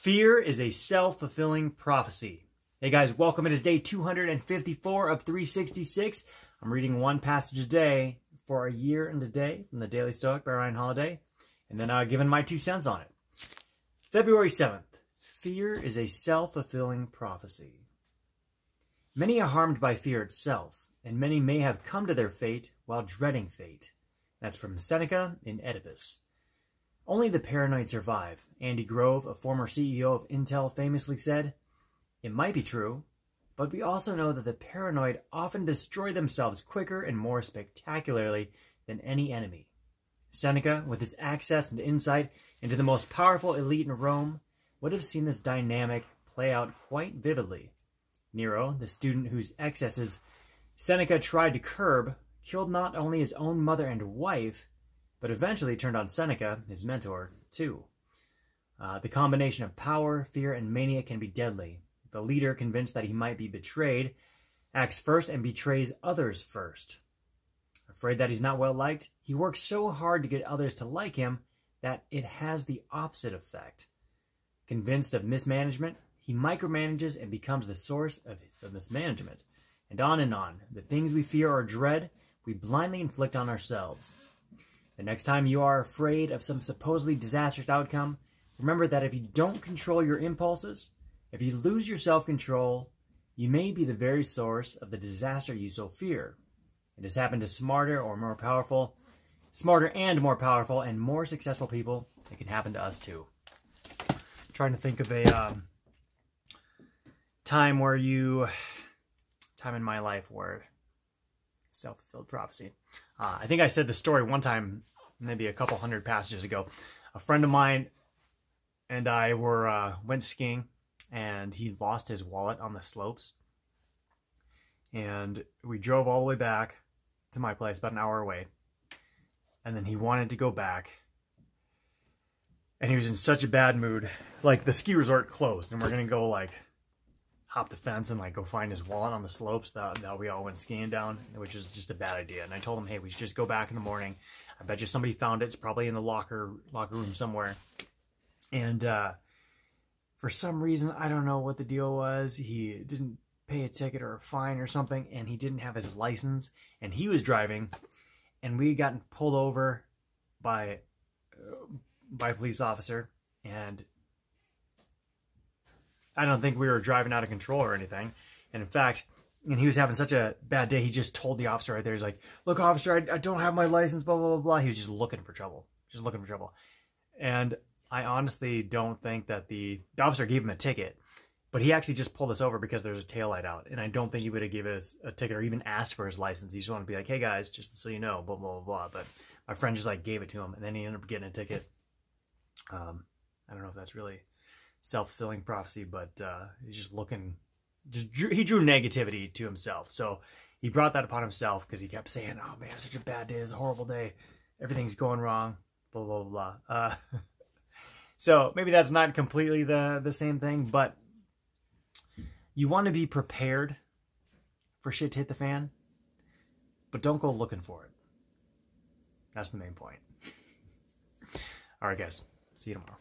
Fear is a self-fulfilling prophecy. Hey guys, welcome. It is day 254 of 366. I'm reading one passage a day for a year and a day from the Daily Stoic by Ryan Holiday, and then giving my 2 cents on it. February 7th. Fear is a self-fulfilling prophecy. Many are harmed by fear itself, and many may have come to their fate while dreading fate. That's from Seneca in Oedipus. Only the paranoid survive. Andy Grove, a former CEO of Intel, famously said, "It might be true, but we also know that the paranoid often destroy themselves quicker and more spectacularly than any enemy." Seneca, with his access and insight into the most powerful elite in Rome, would have seen this dynamic play out quite vividly. Nero, the student whose excesses Seneca tried to curb, killed not only his own mother and wife, but eventually turned on Seneca, his mentor, too. The combination of power, fear, and mania can be deadly. The leader, convinced that he might be betrayed, acts first and betrays others first. Afraid that he's not well liked, he works so hard to get others to like him that it has the opposite effect. Convinced of mismanagement, he micromanages and becomes the source of mismanagement. And on, the things we fear or dread, we blindly inflict on ourselves. The next time you are afraid of some supposedly disastrous outcome, remember that if you don't control your impulses, if you lose your self-control, you may be the very source of the disaster you so fear. It has happened to smarter and more powerful and more successful people. It can happen to us too. Trying to think of a time in my life where self-fulfilled prophecy. I think I said the story one time, maybe a couple hundred passages ago. A friend of mine and I went skiing, and he lost his wallet on the slopes. And we drove all the way back to my place, about an hour away. And then he wanted to go back. And he was in such a bad mood. Like, the ski resort closed, and we're going to go, like, hop the fence and, like, go find his wallet on the slopes that we all went skiing down, which is just a bad idea. And I told him, hey, we should just go back in the morning. I bet you somebody found it. It's probably in the locker room somewhere. And for some reason, I don't know what the deal was. He didn't pay a ticket or a fine or something, and he didn't have his license. And he was driving, and we had gotten pulled over by a police officer, and I don't think we were driving out of control or anything. And in fact, he was having such a bad day, he just told the officer right there, he's like, "Look, officer, I don't have my license, blah, blah, blah, blah." He was just looking for trouble. And I honestly don't think that the officer gave him a ticket, but he actually just pulled us over because there's a taillight out. And I don't think he would have given us a ticket or even asked for his license. He just wanted to be like, "Hey guys, just so you know, blah, blah, blah, blah." But my friend just like gave it to him, and then he ended up getting a ticket. I don't know if that's really self-fulfilling prophecy, but he's just looking, he drew negativity to himself. So he brought that upon himself because he kept saying, "Oh man, such a bad day, it's a horrible day, everything's going wrong, blah, blah, blah, blah." So maybe that's not completely the same thing, but you want to be prepared for shit to hit the fan, but don't go looking for it. That's the main point. All right, guys. See you tomorrow.